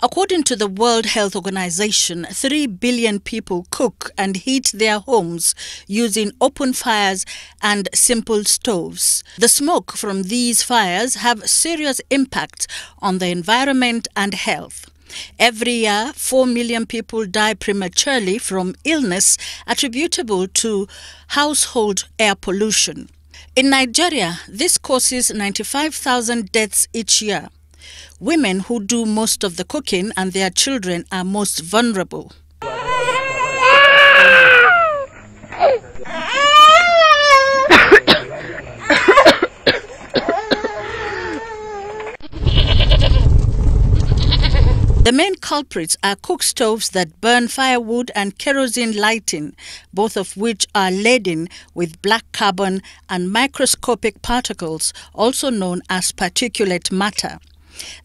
According to the World Health Organization, 3 billion people cook and heat their homes using open fires and simple stoves. The smoke from these fires have serious impact on the environment and health. Every year, 4 million people die prematurely from illness attributable to household air pollution. In Nigeria, this causes 95,000 deaths each year. Women who do most of the cooking and their children are most vulnerable. The main culprits are cook stoves that burn firewood and kerosene lighting, both of which are laden with black carbon and microscopic particles, also known as particulate matter,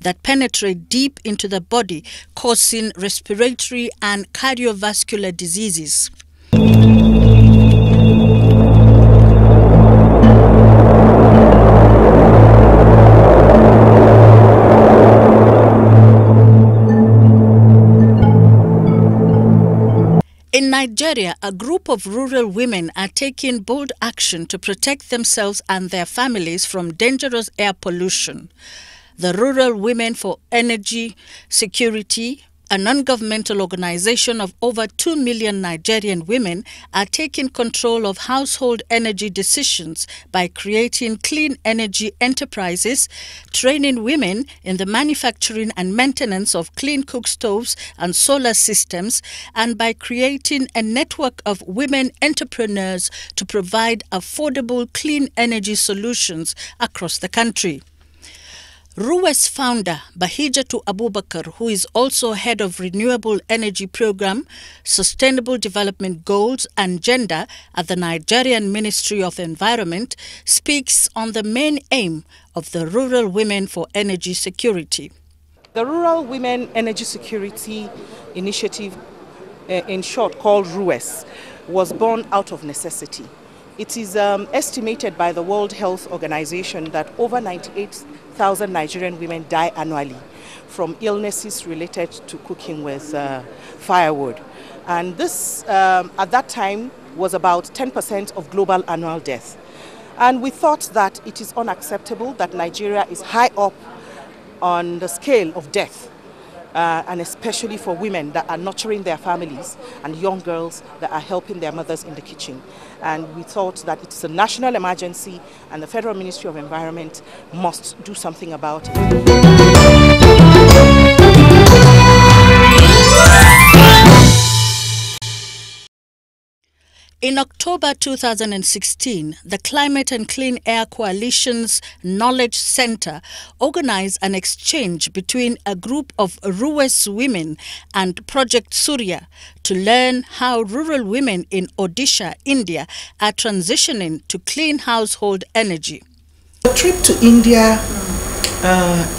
that penetrate deep into the body, causing respiratory and cardiovascular diseases. In Nigeria, a group of rural women are taking bold action to protect themselves and their families from dangerous air pollution. The Rural Women for Energy Security, a non-governmental organization of over 2 million Nigerian women, are taking control of household energy decisions by creating clean energy enterprises, training women in the manufacturing and maintenance of clean cook stoves and solar systems, and by creating a network of women entrepreneurs to provide affordable clean energy solutions across the country. RUWES founder Bahijatu Abubakar, who is also head of Renewable Energy Program, Sustainable Development Goals and Gender at the Nigerian Ministry of Environment, speaks on the main aim of the Rural Women for Energy Security. The Rural Women Energy Security Initiative, in short called RUWES, was born out of necessity. It is estimated by the World Health Organization that over 98,000 Nigerian women die annually from illnesses related to cooking with firewood. And this, at that time, was about 10% of global annual death. And we thought that it is unacceptable that Nigeria is high up on the scale of death. And especially for women that are nurturing their families and young girls that are helping their mothers in the kitchen. And we thought that it's a national emergency and the Federal Ministry of Environment must do something about it. In October 2016, the Climate and Clean Air Coalition's Knowledge Center organized an exchange between a group of RUWES women and Project Surya to learn how rural women in Odisha, India, are transitioning to clean household energy. The trip to India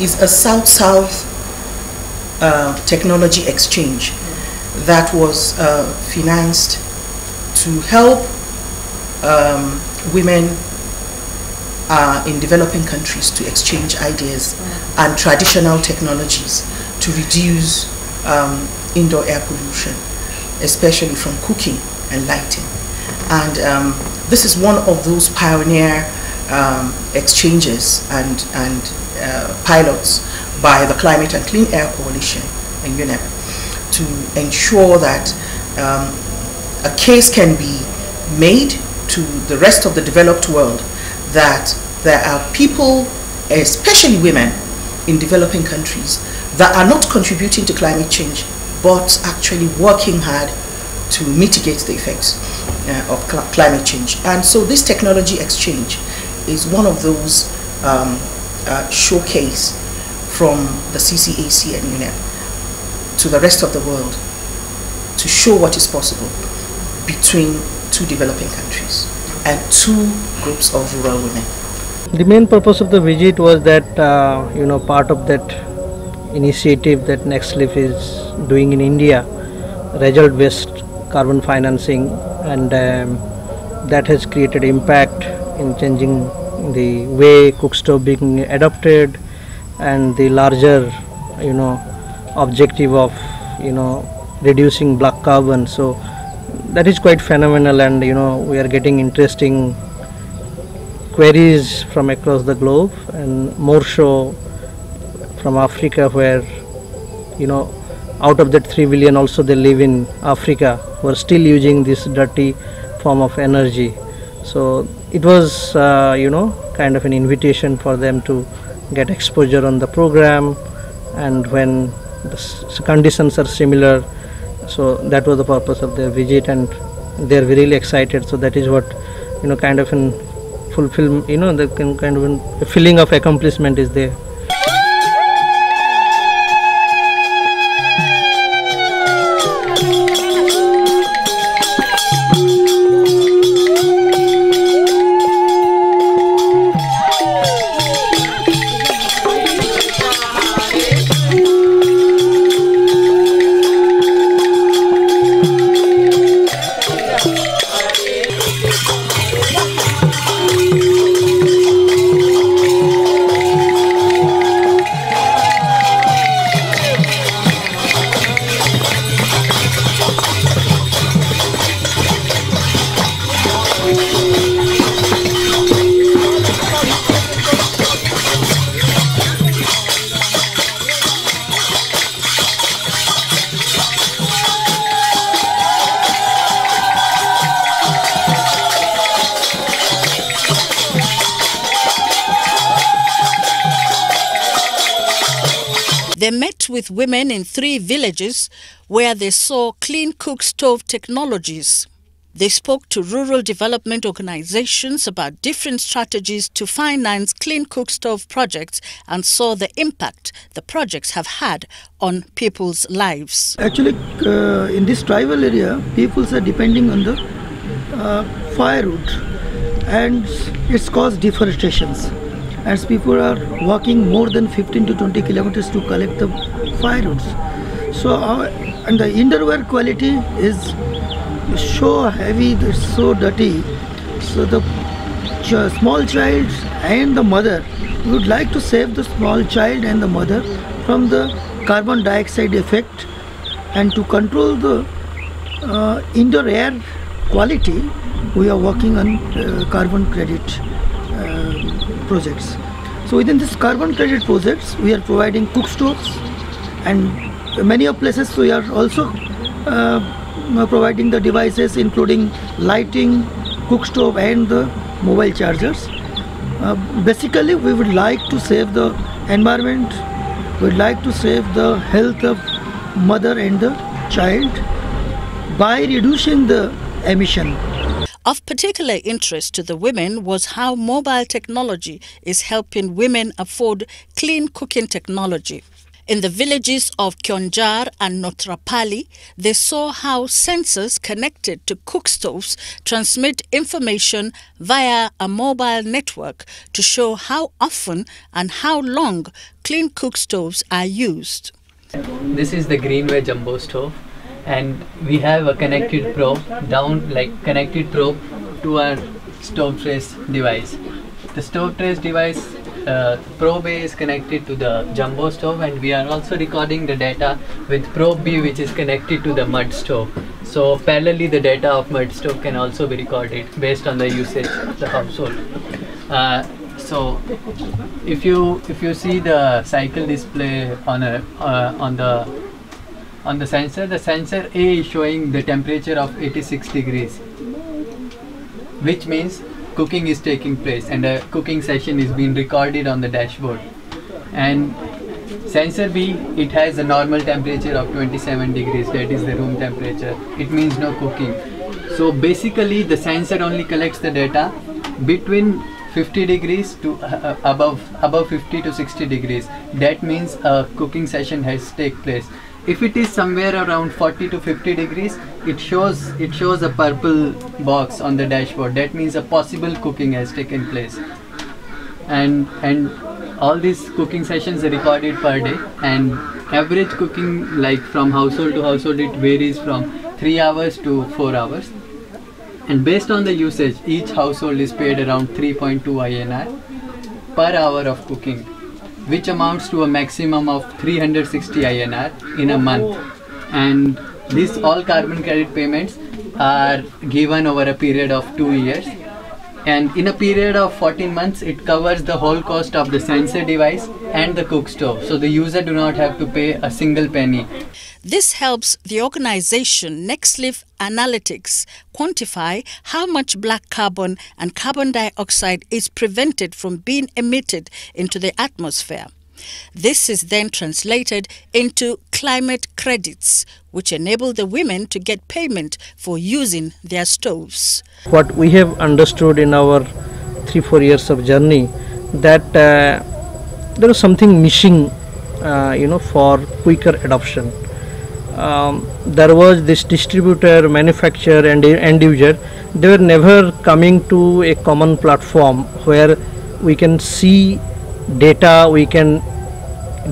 is a South-South technology exchange that was financed to help women in developing countries to exchange ideas and traditional technologies to reduce indoor air pollution, especially from cooking and lighting. And this is one of those pioneer exchanges and pilots by the Climate and Clean Air Coalition and UNEP to ensure that a case can be made to the rest of the developed world that there are people, especially women in developing countries, that are not contributing to climate change but actually working hard to mitigate the effects of climate change. And so this technology exchange is one of those showcase from the CCAC and UNEP to the rest of the world to show what is possible between two developing countries and two groups of rural women. The main purpose of the visit was that, part of that initiative that Next Leaf is doing in India, result-based carbon financing, and that has created impact in changing the way cook stove being adopted and the larger, objective of reducing black carbon. So that is quite phenomenal, and we are getting interesting queries from across the globe, and more so from Africa, where out of that 3 billion also they live in Africa, who are still using this dirty form of energy. So it was kind of an invitation for them to get exposure on the program, and when the conditions are similar, so that was the purpose of their visit, and they are really excited. So that is what kind of an fulfill the kind of a feeling of accomplishment is there. They met with women in 3 villages where they saw clean cook stove technologies. They spoke to rural development organizations about different strategies to finance clean cook stove projects and saw the impact the projects have had on people's lives. Actually, in this tribal area, people are depending on the firewood, and it's caused deforestations. As people are walking more than 15 to 20 kilometers to collect the firewoods. So, and the underwear quality is so heavy, it's so dirty. So the small child and the mother, we would like to save the small child and the mother from the carbon dioxide effect, and to control the indoor air quality, we are working on carbon credit projects. So within this carbon credit projects, we are providing cook stoves, and many of places we are also providing the devices including lighting, cook stove and the mobile chargers. Basically, we would like to save the environment, we would like to save the health of mother and the child by reducing the emission. Of particular interest to the women was how mobile technology is helping women afford clean cooking technology. In the villages of Kyonjar and Notrapali, they saw how sensors connected to cook stoves transmit information via a mobile network to show how often and how long clean cook stoves are used. This is the Greenway jumbo stove, and we have a connected probe to our stove trace device. The stove trace device probe A is connected to the jumbo stove, and we are also recording the data with probe B, which is connected to the mud stove. So parallelly the data of mud stove can also be recorded based on the usage of the household. So if you see the cycle display on the sensor, the sensor A is showing the temperature of 86 degrees, which means cooking is taking place and a cooking session is being recorded on the dashboard. And sensor B, it has a normal temperature of 27 degrees, that is the room temperature. It means no cooking. So basically the sensor only collects the data between 50 degrees to above 50 to 60 degrees. That means a cooking session has taken place. If it is somewhere around 40 to 50 degrees, it shows a purple box on the dashboard. That means a possible cooking has taken place. And all these cooking sessions are recorded per day, and average cooking, like from household to household, it varies from 3 hours to 4 hours. And based on the usage, each household is paid around 3.2 INR per hour of cooking, which amounts to a maximum of 360 INR in a month. And these all carbon credit payments are given over a period of 2 years. And in a period of 14 months, it covers the whole cost of the sensor device and the cook stove. So the user do not have to pay a single penny. This helps the organization NextLeaf Analytics quantify how much black carbon and carbon dioxide is prevented from being emitted into the atmosphere. This is then translated into climate credits, which enable the women to get payment for using their stoves. What we have understood in our 3-4 years of journey, that there is something missing, for quicker adoption. There was this distributor, manufacturer and end user, they were never coming to a common platform where we can see data,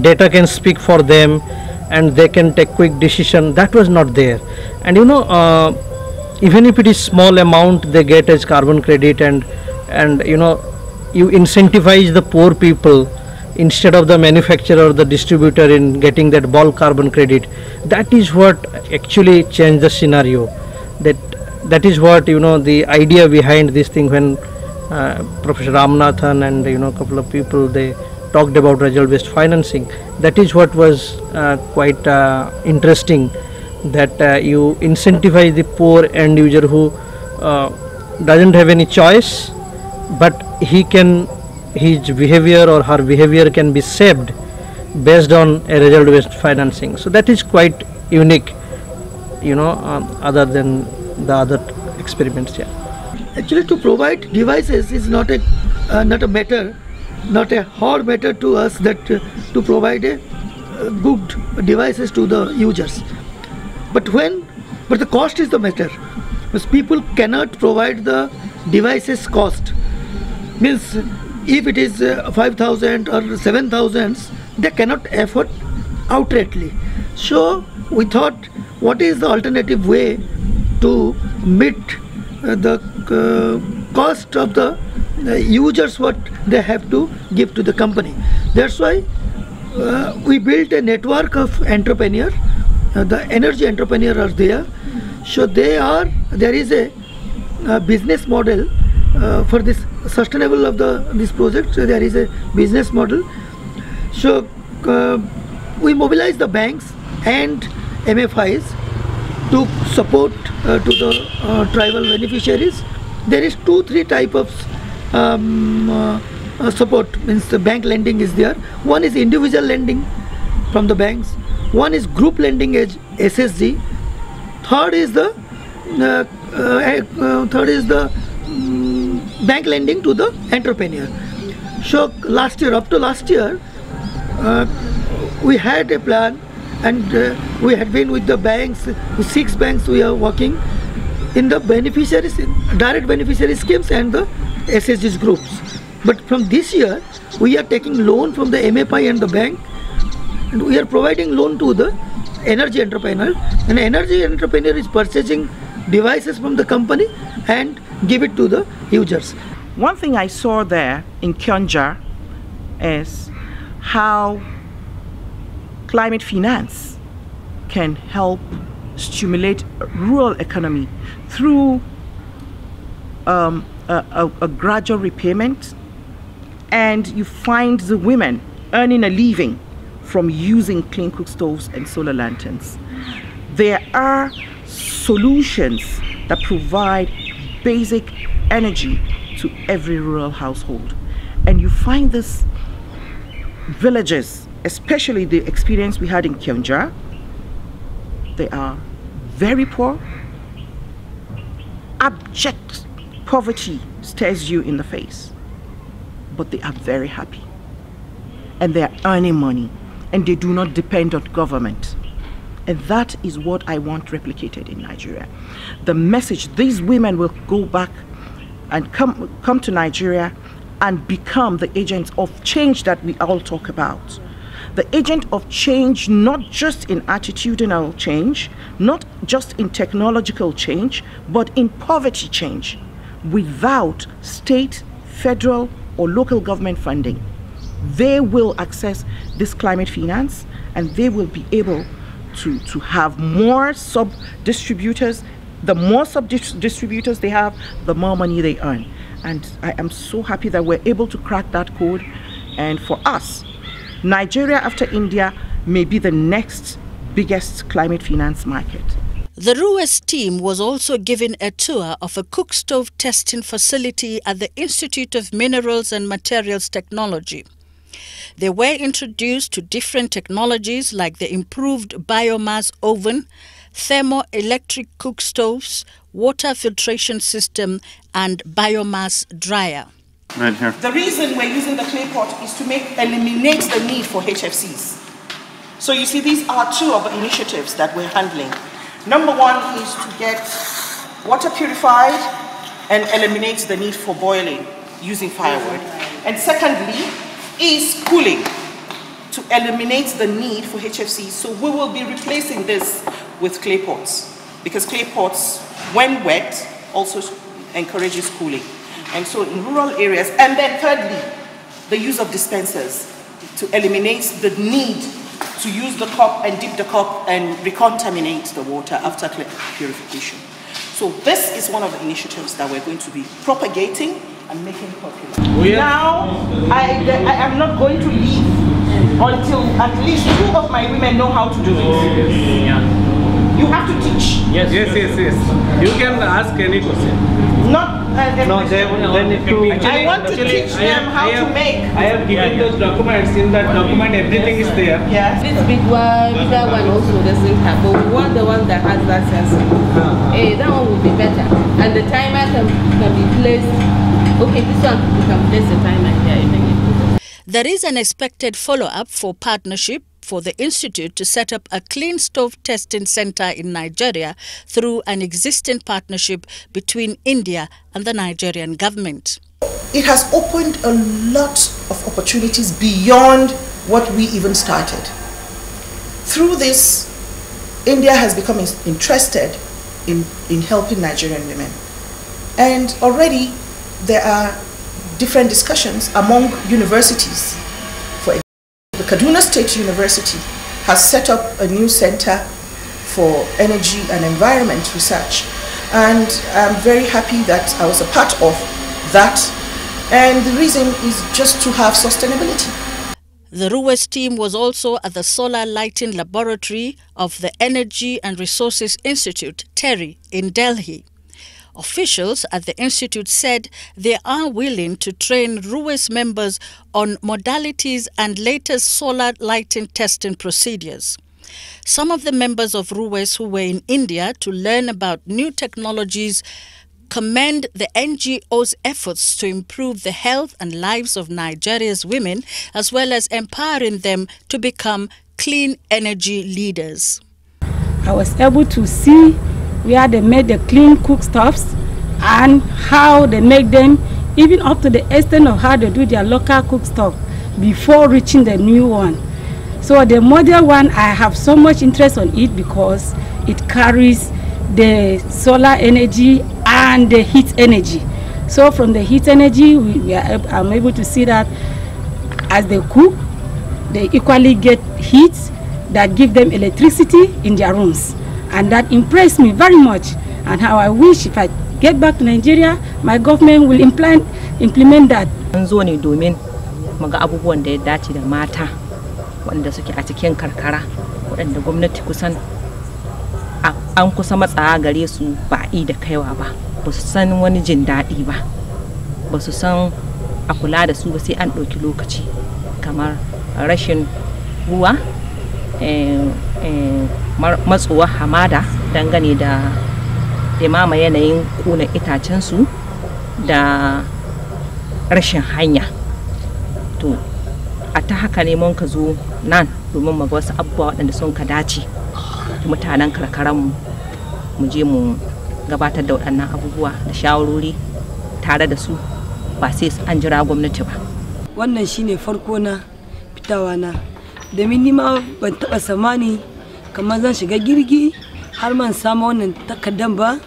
data can speak for them and they can take quick decision. That was not there. And even if it is small amount they get as carbon credit, and you incentivize the poor people instead of the manufacturer or the distributor in getting that bulk carbon credit. That is what actually changed the scenario. That is what the idea behind this thing, when Professor Ramanathan and a couple of people, they talked about result-based financing. That is what was quite interesting, that you incentivize the poor end user who doesn't have any choice, but his behavior or her behavior can be shaped based on a result-based financing. So that is quite unique, other than the other experiments. Yeah. Actually, to provide devices is not a hard matter to us, that to provide a good devices to the users. But the cost is the matter, because people cannot provide the devices cost. Means if it is 5,000 or 7,000, they cannot afford outrightly. So we thought, what is the alternative way to meet the cost of the users, what they have to give to the company. That's why we built a network of entrepreneurs. The energy entrepreneurs are there. So there is a business model for this sustainable of this project. So there is a business model. So we mobilize the banks and MFIs to support to the tribal beneficiaries. There is 2-3 type of support. Means the bank lending is there. One is individual lending from the banks. One is group lending as SSG. Third is the bank lending to the entrepreneur. So up to last year, we had a plan, and we had been with the banks, with 6 banks we are working in the beneficiaries, direct beneficiary schemes and the SSGs groups. But from this year, we are taking loan from the MFI and the bank, and we are providing loan to the energy entrepreneur. And energy entrepreneur is purchasing devices from the company and give it to the users. One thing I saw there in Kyonja is how climate finance can help stimulate rural economy through a gradual repayment, and you find the women earning a living from using clean cook stoves and solar lanterns. There are solutions that provide basic energy to every rural household, and you find this villages, especially the experience we had in Kyonja. They are very poor. Abject poverty stares you in the face, but they are very happy, and they are earning money, and they do not depend on government. And that is what I want replicated in Nigeria. The message, these women will go back and come to Nigeria and become the agents of change that we all talk about. The agent of change, not just in attitudinal change, not just in technological change, but in poverty change, without state, federal, or local government funding. they will access this climate finance, and they will be able to have more sub-distributors. The more sub-distributors they have, the more money they earn. And I am so happy that we're able to crack that code. And for us, Nigeria after India may be the next biggest climate finance market. The RUWES team was also given a tour of a cook stove testing facility at the Institute of Minerals and Materials Technology. They were introduced to different technologies like the improved biomass oven, thermoelectric cook stoves, water filtration system, and biomass dryer. Right here. The reason we're using the clay pot is to eliminate the need for HFCs. So you see, these are two of the initiatives that we're handling. Number one is to get water purified and eliminate the need for boiling using firewood. And secondly is cooling to eliminate the need for HFCs. So we will be replacing this with clay pots, because clay pots, when wet, also encourages cooling. And so in rural areas, and then thirdly, the use of dispensers to eliminate the need to use the cup and dip the cup and recontaminate the water after purification. So this is one of the initiatives that we're going to be propagating and making popular. Now, I am not going to leave until at least 2 of my women know how to do it. You have to teach. Yes. You can ask any question. Not No, then it will be. I want to teach them how to make. I have given those documents. In that document, everything is there. Yeah. This big one, bigger one also doesn't have, but we want the one that has that sensor. That one will be better. And the timer can be placed. Okay, this one you can place the timer here. There is an expected follow-up for partnership for the Institute to set up a clean stove testing center in Nigeria through an existing partnership between India and the Nigerian government. It has opened a lot of opportunities beyond what we even started. Through this, India has become interested in helping Nigerian women. And already there are different discussions among universities. For example, the Kaduna State University has set up a new center for energy and environment research. And I'm very happy that I was a part of that. And the reason is just to have sustainability. The RUWES team was also at the Solar Lighting Laboratory of the Energy and Resources Institute, TERI, in Delhi. Officials at the institute said they are willing to train RUWES members on modalities and latest solar lighting testing procedures. Some of the members of RUWES who were in India to learn about new technologies commend the NGO's efforts to improve the health and lives of Nigeria's women, as well as empowering them to become clean energy leaders. I was able to see where they made the clean cookstoves and how they make them, even up to the extent of how they do their local cookstove before reaching the new one. So the model one, I have so much interest on it because it carries the solar energy and the heat energy. So from the heat energy, I'm able to see that as they cook, they equally get heat that give them electricity in their rooms. And that impressed me very much, and how I wish if I get back to Nigeria, my government will implement that. An zo ne domin muga abubuwan da ya dace da mata waɗanda suke a cikin karkara, waɗanda gwamnati kusan an kusa matsawa gare su ba a da kaiwa ba, ba su san wani jin daɗi ba, ba su san a kula da su ba sai an ɗauki lokaci, kamar rashin ruwa, matsuwa hamada dangane da imama yanayin kuna itacensu da rashin hanya. To a ta haka ne mun ka zo nan domin mu ga wasu abubuwa waɗanda sun ka dace da mutanen karkaranmu, mu je mu gabatar da waɗannan abubuwa da shawarori tare da su ba sai an jira gwamnati ba. Wannan shine farko na fitawa na, domin ni ma ban taɓa samani kamar zan shiga girgi har man samu wannan takardan ba,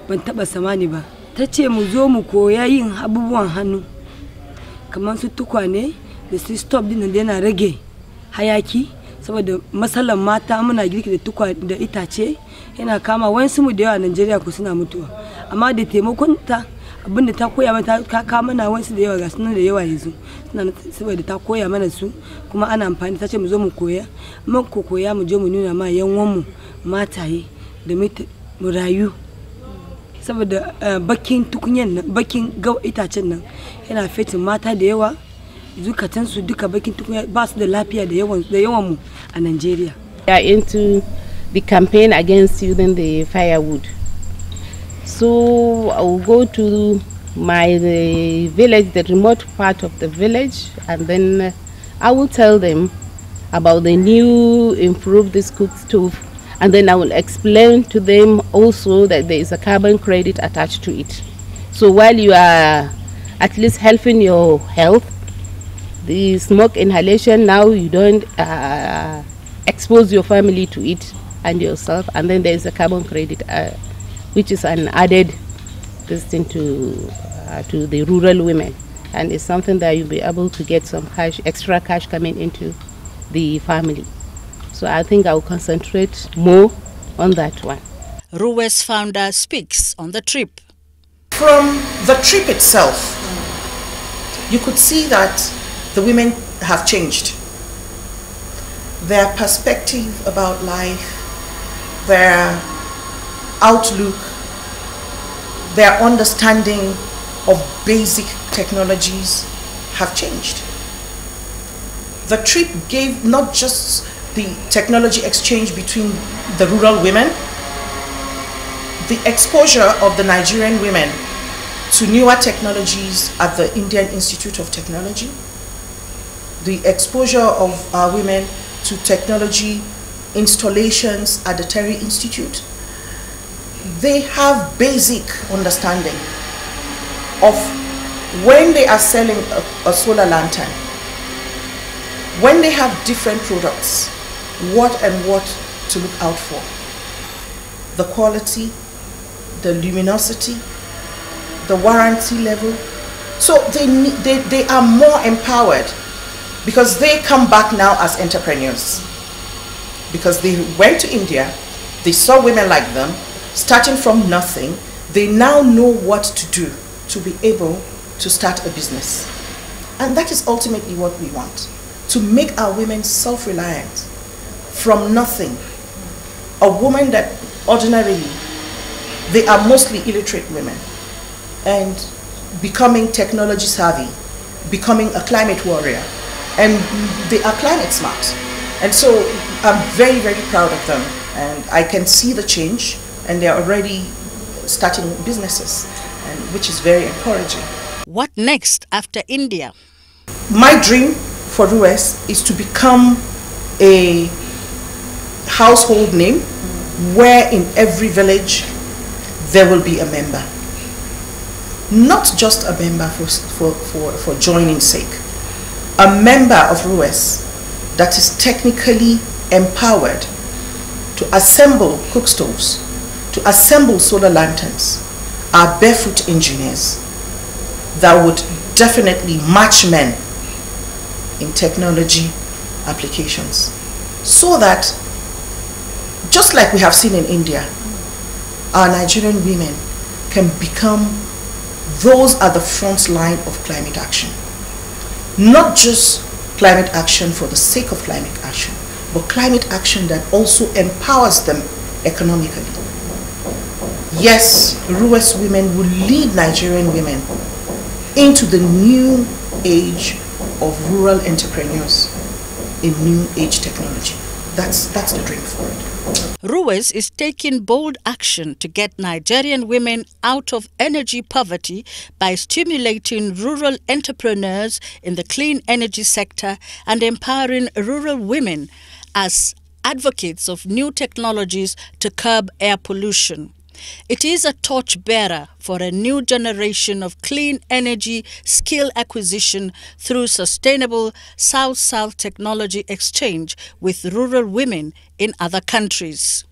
ban taɓa samani ba. Ta ce mu zo mu koya yin abubuwan hannu kamar su tukwane da su stop din da yana rage hayaki, saboda matsalar mata muna girki da tukwa da itace yana kama wayansu mu da yawa a Najeriya ko suna mutuwa, amma da taimakon ta abinda ta koya mana ta kama mana wayansu da yawa ga sunan da yawa yanzu suna saboda ta koya mana su kuma ana amfani, ta ce mu zo mu koya, mun ko koya mu je mu nuna ma yanwan mu mataye da mu rayu, saboda bakin tukunyan nan bakin itacen nan yana fetin mata da yawa, zukatansu duka bakin tukunya ba su da lafiya da yawan mu a Nigeria. We are into the campaign against using the firewood. So I will go to the village, the remote part of the village, and then I will tell them about the new improved this cook stove, and then I will explain to them also that there is a carbon credit attached to it. So while you are at least helping your health, the smoke inhalation, now you don't expose your family to it and yourself, and then there is a carbon credit which is an added this thing to the rural women, and it's something that you'll be able to get some cash, extra cash coming into the family. So I think I will concentrate more on that one. RUWES founder speaks on the trip. From the trip itself, you could see that the women have changed. Their perspective about life, their outlook, their understanding of basic technologies have changed. The trip gave not just the technology exchange between the rural women, the exposure of the Nigerian women to newer technologies at the Indian Institute of Technology, the exposure of our women to technology installations at the Terry Institute. They have basic understanding of when they are selling a solar lantern, when they have different products, what to look out for. The quality, the luminosity, the warranty level. So they are more empowered because they come back now as entrepreneurs. Because they went to India, they saw women like them, starting from nothing, they now know what to do to be able to start a business. And that is ultimately what we want, to make our women self-reliant from nothing. A woman that ordinarily, they are mostly illiterate women, and becoming technology savvy, becoming a climate warrior, and they are climate smart. And so I'm very, very proud of them, and I can see the change, and they're already starting businesses, and which is very encouraging. What next after India? My dream for RUWES is to become a household name where in every village there will be a member. Not just a member for joining's sake. A member of RUWES that is technically empowered to assemble cook stoves, to assemble solar lanterns, are barefoot engineers that would definitely match men in technology applications, so that just like we have seen in India, our Nigerian women can become those at the front line of climate action. Not just climate action for the sake of climate action, but climate action that also empowers them economically. Yes, RUWES women will lead Nigerian women into the new age of rural entrepreneurs in new age technology. That's the dream for it. RUWES is taking bold action to get Nigerian women out of energy poverty by stimulating rural entrepreneurs in the clean energy sector and empowering rural women as advocates of new technologies to curb air pollution. It is a torchbearer for a new generation of clean energy skill acquisition through sustainable South-South technology exchange with rural women in other countries.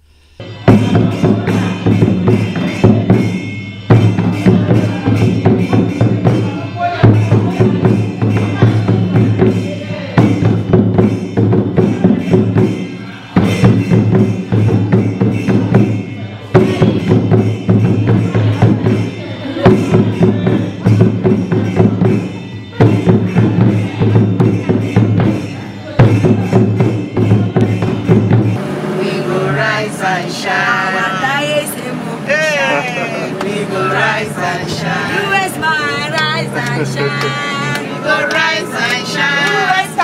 and shine. Hey, we go rise and shine. RUWES man, rise and shine. We go rise and shine.